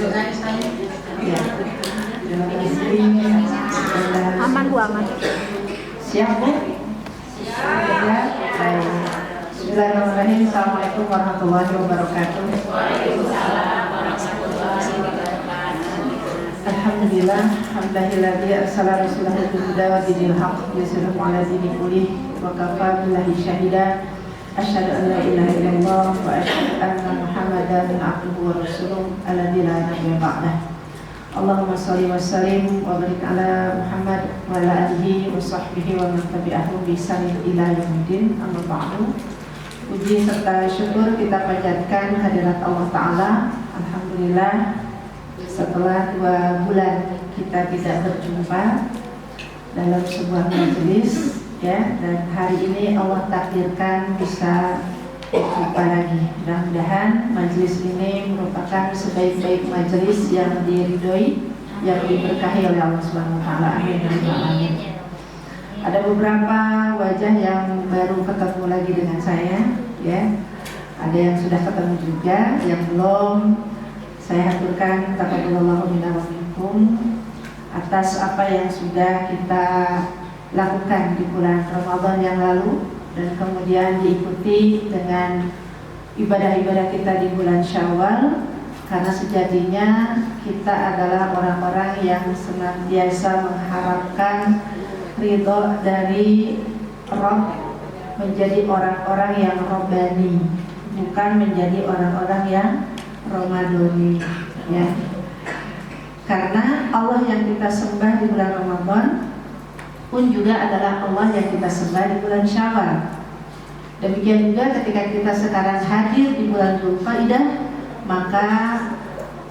Ya. Aman Bu, aman. Siap Bu? Ya. Baik. Bismillahirrahmanirrahim. Assalamualaikum warahmatullahi wabarakatuh. Alhamdulillah, hamdalilladzi arsala rasulahu bil huda wa dinil haqq yusirru ala dini kulli wa kafa billahi syahida. Asyhadu an la ilaha illallah wa asyhadu anna Muhammadan abduhu wa rasuluh alladzi la nabiyya ba'dah. Allahumma shalli wa sallim wa barik ala Muhammad wa ala alihi wa sahbihi wa man tabi'ahum bi ihsan ila yaumil amma ba'du. Puji serta syukur kita panjatkan hadirat Allah Ta'ala. Alhamdulillah, setelah 2 bulan kita tidak berjumpa dalam sebuah majelis, ya, dan hari ini Allah takdirkan bisa berjumpa lagi. Mudah-mudahan majelis ini merupakan sebaik-baik majelis yang diridhoi, yang diberkahi oleh Allah Subhanahu wa taala. Amin. Ada beberapa wajah yang baru ketemu lagi dengan saya, ya. Ada yang sudah ketemu juga, yang belum. Saya haturkan taqabbalallahu minna wa minkum atas apa yang sudah kita lakukan di bulan Ramadan yang lalu, dan kemudian diikuti dengan ibadah-ibadah kita di bulan Syawal, karena sejatinya kita adalah orang-orang yang senantiasa mengharapkan ridho dari Rabb, menjadi orang-orang yang Rabbani, bukan menjadi orang-orang yang Ramadhani, ya. Karena Allah yang kita sembah di bulan Ramadan pun juga adalah Allah yang kita sembah di bulan Syawal. Demikian juga ketika kita sekarang hadir di bulan Dzulqa'dah, maka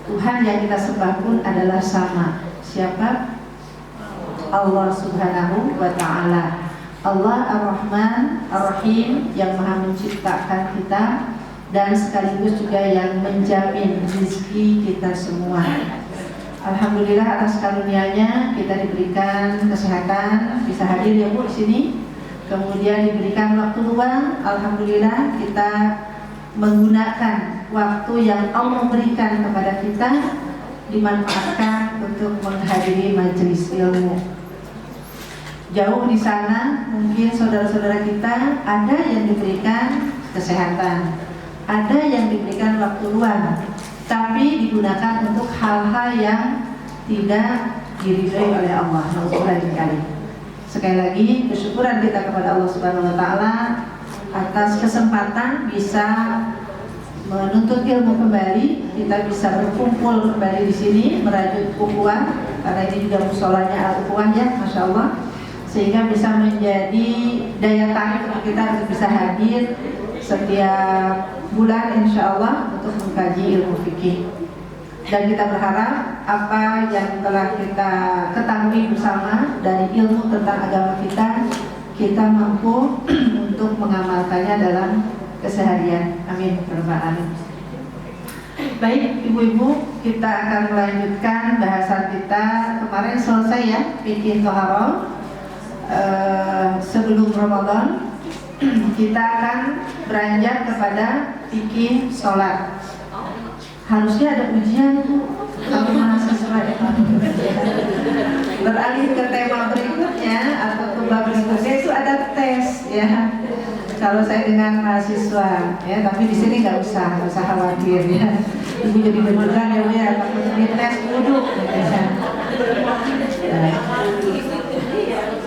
Tuhan yang kita sembah pun adalah sama. Siapa? Allah Subhanahu wa ta'ala. Allah Ar-Rahman Ar-Rahim, yang Maha menciptakan kita dan sekaligus juga yang menjamin rezeki kita semua. Alhamdulillah atas karunia-Nya kita diberikan kesehatan, bisa hadir ya Bu di sini. Kemudian diberikan waktu luang, alhamdulillah kita menggunakan waktu yang Allah berikan kepada kita, dimanfaatkan untuk menghadiri majelis ilmu. Jauh di sana mungkin saudara-saudara kita ada yang diberikan kesehatan, ada yang diberikan waktu luang, tapi digunakan untuk hal-hal yang tidak diridhai oleh Allah. Sekali lagi kesyukuran kita kepada Allah Subhanahu wa taala atas kesempatan bisa menuntut ilmu kembali, kita bisa berkumpul kembali di sini merajut ukhuwah, karena ini juga musholanya al-ukhuwah, ya, Masya Allah, sehingga bisa menjadi daya tarik untuk kita untuk bisa hadir setiap bulan insya Allah untuk mengkaji ilmu fikih. Dan kita berharap apa yang telah kita ketahui bersama dari ilmu tentang agama kita mampu untuk mengamalkannya dalam keseharian. Amin. Baik ibu-ibu, kita akan melanjutkan bahasan kita. Kemarin selesai ya, fikih thaharah. Sebelum Ramadan kita akan beranjak kepada fikih sholat. Harusnya ada ujian tuh, tapi mahasiswa ya. Beralih ke tema berikutnya atau ke bab berikutnya itu ada tes, ya. Kalau saya dengan mahasiswa, ya, tapi di sini nggak usah khawatir, ya. Ibu jadi deg-degan ya, takut dites duduk.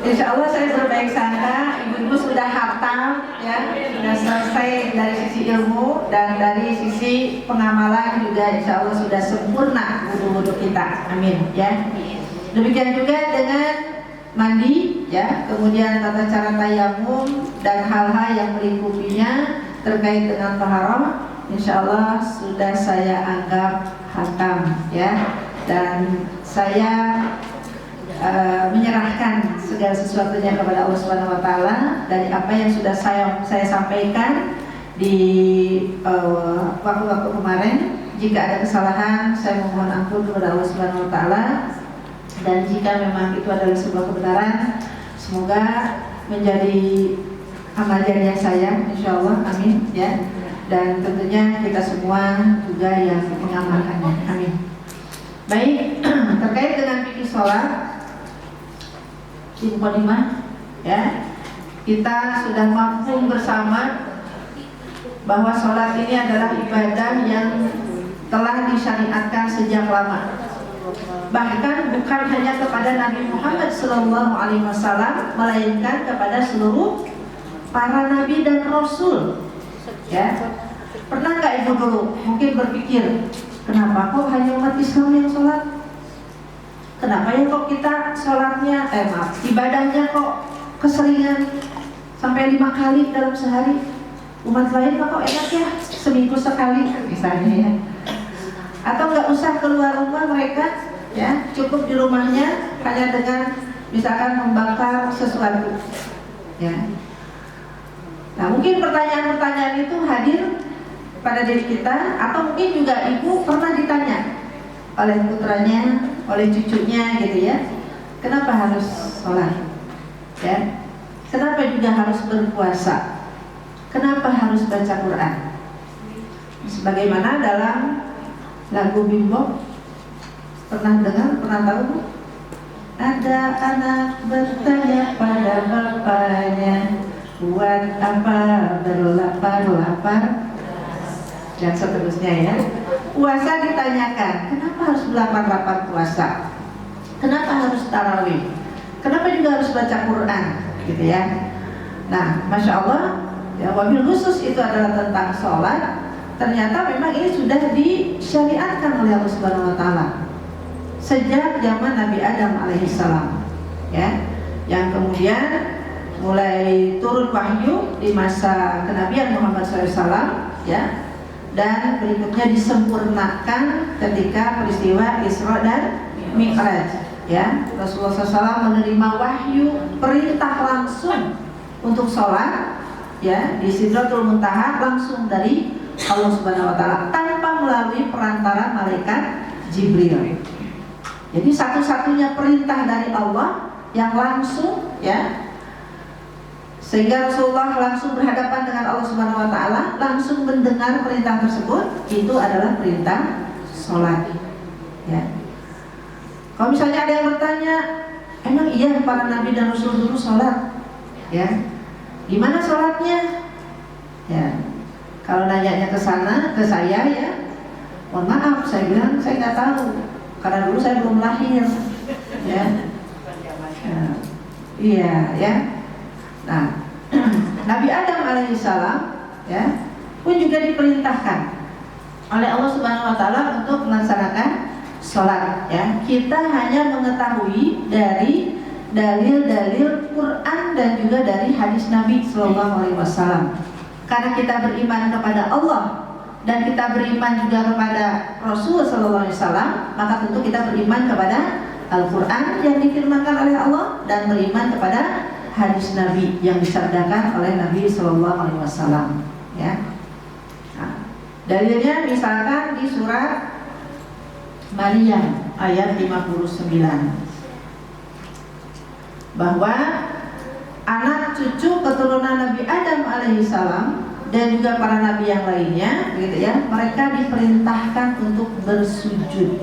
Insya Allah saya berbaik sangka ibu-ibu sudah hafal, ya, sudah selesai dari sisi ilmu dan dari sisi pengamalan juga insya Allah sudah sempurna wudu-wudu kita. Amin, ya. Demikian juga dengan mandi, ya, kemudian tata cara tayamum dan hal-hal yang melingkupinya terkait dengan taharah, insya Allah sudah saya anggap hatam, ya, dan saya menyerahkan segala sesuatunya kepada Allah Subhanahu wa taala. Dari apa yang sudah saya sampaikan di waktu-waktu kemarin, jika ada kesalahan saya mohon ampun kepada Allah Subhanahu wa taala, dan jika memang itu adalah sebuah kebenaran, semoga menjadi amal jariah saya insyaallah. Amin, ya. Dan tentunya kita semua juga yang mengamalkannya. Amin. Baik, terkait dengan fikih sholat di mukadimah, ya, kita sudah mampu bersama bahwa sholat ini adalah ibadah yang telah disyariatkan sejak lama. Bahkan bukan hanya kepada Nabi Muhammad SAW, melainkan kepada seluruh para nabi dan rasul. Ya, pernah nggak ibu dulu mungkin berpikir, kenapa kok hanya umat Islam yang sholat? Kenapa ya kok kita sholatnya, ibadahnya kok keseringan sampai 5 kali dalam sehari? Umat lain kok enak ya seminggu sekali misalnya ya. Atau nggak usah keluar rumah mereka, ya, cukup di rumahnya hanya dengan misalkan membakar sesuatu, ya. Nah, mungkin pertanyaan-pertanyaan itu hadir pada diri kita, atau mungkin juga ibu pernah ditanya oleh putranya, oleh cucunya gitu ya, kenapa harus sholat, ya, kenapa juga harus berpuasa, kenapa harus baca Quran. Sebagaimana dalam lagu Bimbo, pernah dengar, pernah tahu? Ada anak bertanya pada bapaknya, buat apa berlapar-lapar, dan seterusnya ya. Puasa ditanyakan, kenapa harus berlapar-lapar puasa? Kenapa harus tarawih? Kenapa juga harus baca Quran? Gitu ya. Nah, Masya Allah, ya, wabil khusus itu adalah tentang sholat. Ternyata memang ini sudah disyariatkan oleh Allah Subhanahu wa taala sejak zaman Nabi Adam alaihissalam, ya, yang kemudian mulai turun wahyu di masa kenabian Muhammad SAW, ya, dan berikutnya disempurnakan ketika peristiwa Isra dan Mi'raj, ya. Rasulullah SAW menerima wahyu perintah langsung untuk sholat, ya, di Sidratul Muntaha langsung dari Allah Subhanahu wa taala tanpa melalui perantara malaikat Jibril. Jadi satu-satunya perintah dari Allah yang langsung, ya, sehingga Rasulullah langsung berhadapan dengan Allah Subhanahu wa taala, langsung mendengar perintah tersebut, itu adalah perintah sholat, ya. Kalau misalnya ada yang bertanya, emang iya para nabi dan rasul dulu sholat, ya, gimana sholatnya, ya. Kalau nanyanya ke sana, ke saya, ya, mohon maaf, saya bilang saya nggak tahu, karena dulu saya belum lahir, ya. Nah, iya, ya. Nah, Nabi Adam alaihissalam, ya, pun juga diperintahkan oleh Allah Subhanahu wa taala untuk melaksanakan sholat, ya. Kita hanya mengetahui dari dalil-dalil Quran dan juga dari hadis Nabi Sallallahu Alaihi Wasallam. Karena kita beriman kepada Allah dan kita beriman juga kepada Rasul Sallallahu Alaihi Wasallam, maka tentu kita beriman kepada Al-Quran yang difirmankan oleh Allah dan beriman kepada hadis Nabi yang disabdakan oleh Nabi Sallallahu Alaihi Wasallam, ya. Nah, dalilnya misalkan di surat Maryam ayat 59, bahwa anak cucu keturunan Nabi Adam alaihissalam dan juga para nabi yang lainnya, gitu ya, mereka diperintahkan untuk bersujud.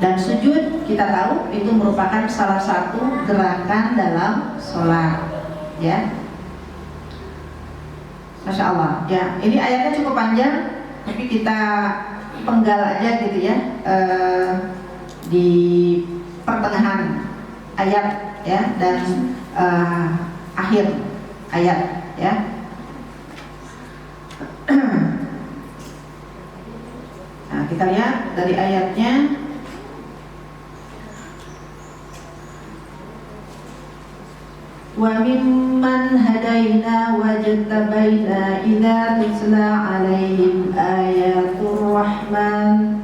Dan sujud kita tahu itu merupakan salah satu gerakan dalam sholat, ya. Masya Allah, ya. Ini ayatnya cukup panjang, tapi kita penggal aja gitu ya, di pertengahan ayat, ya, dan akhir ayat, ya. Nah, kita lihat dari ayatnya. Wa mimman hadaina wajtabaina idza tutla alaihim ayatur rahman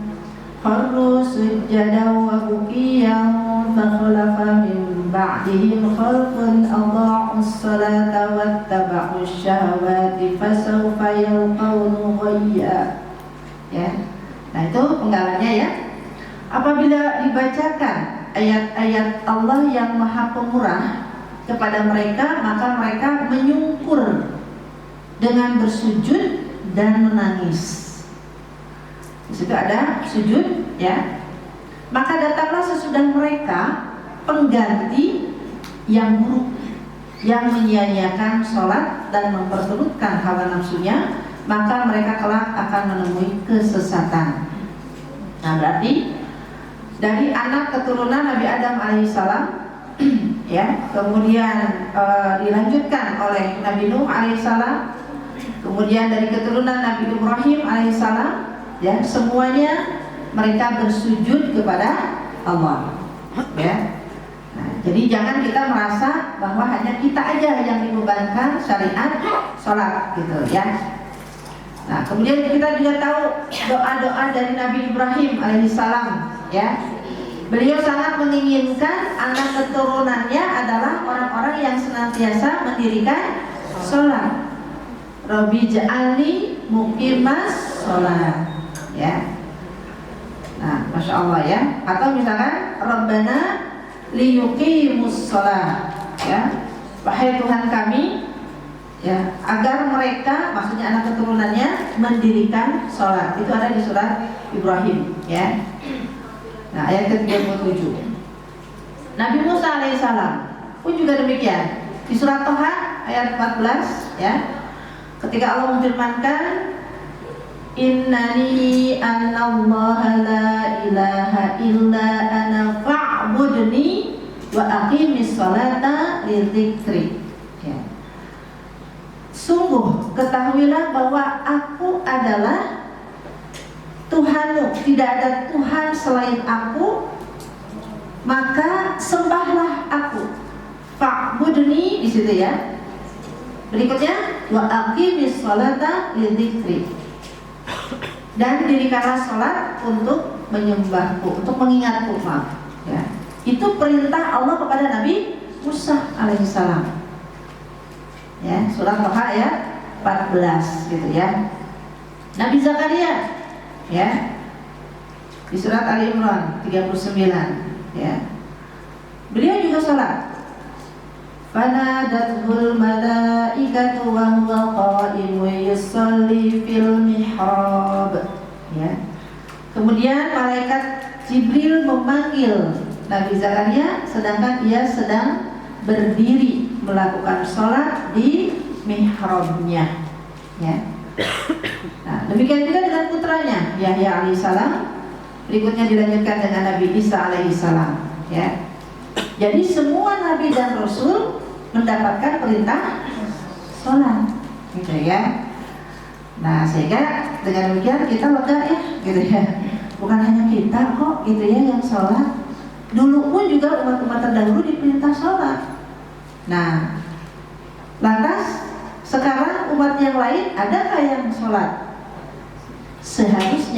kharru sujjadan wa bukiyan fakhlafa min ba'dihim khalfun adha'us salata wattaba'us syahawati fasawfa yalqawna ghayya, ya. Nah, itu penggalannya, ya. Apabila dibacakan ayat-ayat Allah yang Maha Pemurah kepada mereka, maka mereka menyungkur dengan bersujud dan menangis. Di situ ada sujud, ya. maka datanglah sesudah mereka pengganti yang buruk, yang menyia-nyiakan sholat dan memperturutkan hawa nafsunya, maka mereka kelak akan menemui kesesatan. Nah, berarti dari anak keturunan Nabi Adam alaihissalam ya, kemudian dilanjutkan oleh Nabi Nuh alaihissalam, kemudian dari keturunan Nabi Ibrahim alaihissalam, ya, semuanya mereka bersujud kepada Allah, ya. Nah, jadi jangan kita merasa bahwa hanya kita aja yang dibebankan syariat sholat, gitu ya. Nah, kemudian kita juga tahu doa-doa dari Nabi Ibrahim alaihissalam, ya. Beliau sangat menginginkan anak keturunannya adalah orang-orang yang senantiasa mendirikan sholat. Rabbi ja'alni muqimas sholat, ya. Nah, masya Allah ya. Atau misalkan Rabbana liyuqimus sholat, ya. Wahai Tuhan kami, ya, agar mereka, maksudnya anak keturunannya, mendirikan sholat. Itu ada di surat Ibrahim, ya. Nah, ayat ke-37. Nabi Musa alaihissalam pun juga demikian. Di surat Toha ayat 14, ya, ketika Allah memfirmankan, Innani anallaha la ilaha illa ana fa'budni wa aqimis sholata lidzikri, ya. Sungguh ketahuilah bahwa aku adalah Tuhanmu, tidak ada Tuhan selain aku, maka sembahlah aku. Fa'budni di situ ya. Berikutnya wa aqimis sholata lidzikri. Dan dirikanlah sholat untuk menyembahku, untuk mengingatku, maaf, ya. Itu perintah Allah kepada Nabi Musa alaihissalam. Ya, surat Toha ayat 14 gitu ya. Nabi Zakaria, ya, di surat Ali Imran 39, ya, beliau juga sholat. Fanadatul malaikatu wa huwa qa'imun yusalli fil mihrab, ya. Kemudian malaikat Jibril memanggil Nabi Zakaria sedangkan ia sedang berdiri melakukan sholat di mihrabnya, ya. Nah, demikian juga dengan putranya Yahya alaihissalam. Berikutnya dilanjutkan dengan Nabi Isa alaihissalam, ya. Jadi semua nabi dan rasul mendapatkan perintah sholat, gitu ya. Nah, sehingga dengan demikian kita lega ya, gitu ya. Bukan hanya kita kok, gitu ya, yang sholat. Dulu pun juga umat-umat terdahulu diperintah sholat. Nah, lantas sekarang umat yang lain adakah yang sholat? Seharusnya